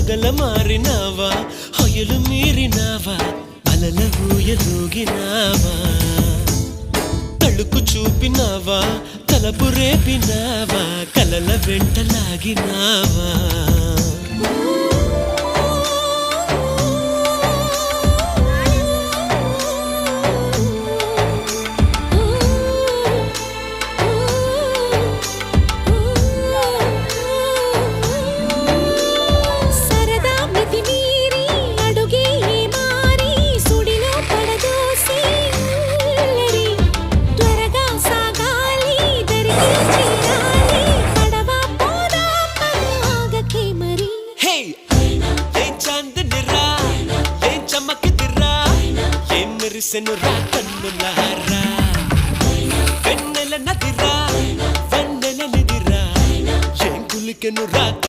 మొగల మారినావా హొయలు మీరినావా అలల ఊయలూగినావా తళుకు చూపినావా తలపు రేపినావా కలల వెంటలాగినావా మెరిసెనురా కన్నులారా వెన్నెల నదిరా వెన్నెల నిదిరా ఏం కులికెనురా